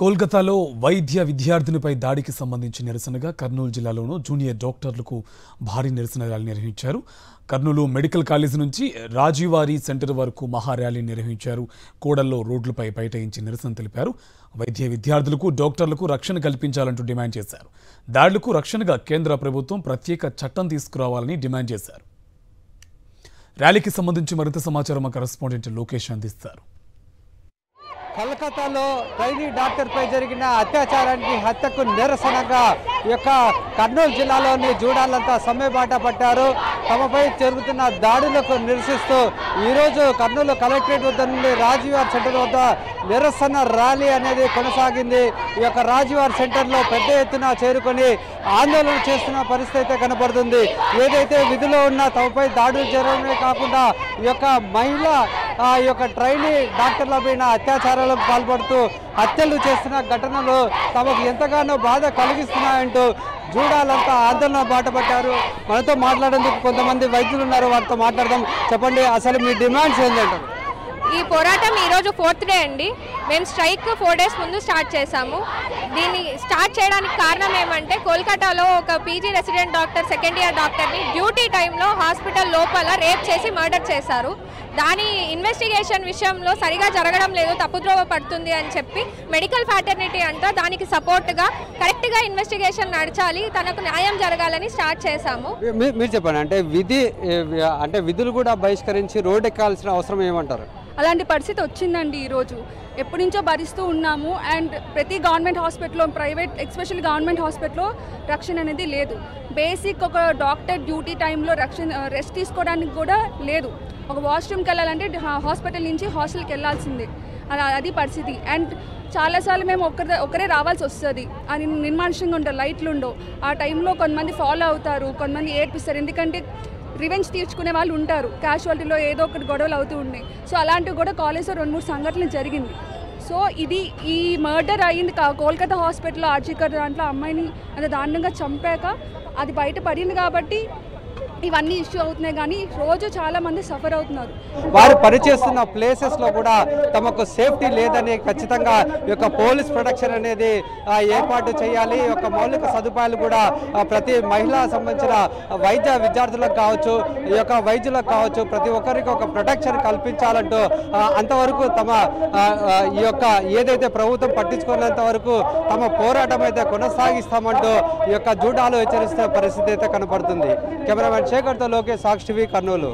కోల్కతాలో వైద్య విద్యార్థినిపై దాడికి సంబంధించి నిరసనగా కర్నూలు జిల్లాలోనూ జూనియర్ డాక్టర్లకు భారీ నిరసన ర్యాలీ నిర్వహించారు. కర్నూలు మెడికల్ కాలేజీ నుంచి రాజీవారీ సెంటర్ వరకు మహార్యాలీ నిర్వహించారు. కోడల్లో రోడ్లపై బైఠాయించి నిరసన తెలిపారు. వైద్య విద్యార్థులకు డాక్టర్లకు రక్షణ కల్పించాలంటూ డిమాండ్ చేశారు. దాడులకు రక్షణగా కేంద్ర ప్రభుత్వం ప్రత్యేక చట్టం తీసుకురావాలని డిమాండ్ చేశారు. ర్యాలీకి సంబంధించి మరింత సమాచారం మా కరెస్పాండెంట్ లోకేష్ అందిస్తారు. కలకత్తాలో ట్రైనీ డాక్టర్పై జరిగిన అత్యాచారానికి హత్యకు నిరసనగా ఈ యొక్క కర్నూలు జిల్లాలోని జూడాలంతా సమ్మెబాట పట్టారు. తమపై జరుగుతున్న దాడులకు నిరసిస్తూ ఈరోజు కర్నూలు కలెక్టరేట్ వద్ద నుండి రాజీవార్ సెంటర్ వద్ద నిరసన ర్యాలీ అనేది కొనసాగింది. ఈ యొక్క రాజీవార్ సెంటర్లో పెద్ద ఎత్తున చేరుకొని ఆందోళన చేస్తున్న పరిస్థితి అయితే కనపడుతుంది. ఏదైతే విధిలో ఉన్న తమపై దాడులు జరగడమే కాకుండా ఈ యొక్క మహిళ ఈ యొక్క ట్రైనీ డాక్టర్ల పైన అత్యాచారాలకు పాల్పడుతూ హత్యలు చేస్తున్న ఘటనలు తమకు ఎంతగానో బాధ కలిగిస్తున్నాయంటూ జూడాలంతా ఆందోళన బాటపట్టారు. మనతో మాట్లాడేందుకు కొంతమంది వైద్యులు ఉన్నారు, వారితో మాట్లాడదాం. చెప్పండి, అసలు మీ డిమాండ్స్ ఏంటంటారు? ఈ పోరాటం ఈరోజు 4th డే అండి. మేము స్ట్రైక్ 4 days ముందు స్టార్ట్ చేశాము. దీన్ని స్టార్ట్ చేయడానికి కారణం ఏమంటే కోల్కతాలో ఒక PG resident doctor, second year డాక్టర్ని డ్యూటీ టైంలో హాస్పిటల్ లోపల రేప్ చేసి మర్డర్ చేశారు. దాని ఇన్వెస్టిగేషన్ విషయంలో సరిగా జరగడం లేదు, తప్పుద్రోవ పడుతుంది అని చెప్పి మెడికల్ ఫ్యాటర్నిటీ అంతా దానికి సపోర్ట్గా కరెక్ట్గా ఇన్వెస్టిగేషన్ నడచాలి, తనకు న్యాయం జరగాలని స్టార్ట్ చేశాము. మీరు చెప్పండి, అంటే విధులు కూడా బహిష్కరించి రోడ్డు ఎక్కాల్సిన అవసరం ఏమంటారు? అలాంటి పరిస్థితి వచ్చిందండి. ఈరోజు ఎప్పటి నుంచో భరిస్తూ ఉన్నాము. అండ్ ప్రతి గవర్నమెంట్ హాస్పిటల్లో, ప్రైవేట్ ఎస్పెషల్లీ గవర్నమెంట్ హాస్పిటల్లో రక్షణ అనేది లేదు. బేసిక్ ఒక డాక్టర్ డ్యూటీ టైంలో రెస్ట్ తీసుకోవడానికి కూడా లేదు. ఒక వాష్రూమ్కి వెళ్ళాలంటే హాస్పిటల్ నుంచి హాస్టల్కి వెళ్ళాల్సిందే. అది పరిస్థితి. అండ్ చాలాసార్లు మేము ఒకరే రావాల్సి వస్తుంది. అది నిర్మానుష్యంగా ఉంటారు, లైట్లు ఉండవు. ఆ టైంలో కొంతమంది ఫాలో అవుతారు, కొంతమంది ఏడ్పిస్తారు. ఎందుకంటే రివెంజ్ తీర్చుకునే వాళ్ళు ఉంటారు. క్యాజువాలిటీలో ఏదో ఒకటి గొడవలు అవుతూ ఉన్నాయి. సో అలాంటివి కూడా కాలేజ్లో 2-3 సంఘటనలు జరిగింది. సో ఈ మర్డర్ అయ్యింది కోల్కతా హాస్పిటల్లో ఆర్జికర్ దాంట్లో అమ్మాయిని అంత దారుణంగా చంపాక అది బయటపడింది కాబట్టి ఇవన్నీ ఇష్యూ అవుతున్నాయి. కానీ రోజు చాలా మంది సఫర్ అవుతున్నారు. వారు పనిచేస్తున్న ప్లేసెస్లో కూడా తమకు సేఫ్టీ లేదని ఖచ్చితంగా ఈ యొక్క పోలీస్ ప్రొటెక్షన్ అనేది ఏర్పాటు చేయాలి. ఈ యొక్క మౌలిక సదుపాయాలు కూడా ప్రతి మహిళా సంబంధించిన వైద్య విద్యార్థులకు కావచ్చు, ఈ యొక్క వైద్యులకు కావచ్చు, ప్రతి ఒక్కరికి ఒక ప్రొటెక్షన్ కల్పించాలంటూ అంతవరకు తమ ఈ యొక్క ఏదైతే ప్రభుత్వం పట్టించుకున్నంత వరకు తమ పోరాటం అయితే కొనసాగిస్తామంటూ ఈ యొక్క జూడాలు హెచ్చరిస్తున్న పరిస్థితి అయితే కనపడుతుంది. కెమెరామెన్ శేఖర్తో లోకేష్, సాక్షి టీవీ, కర్నూలు.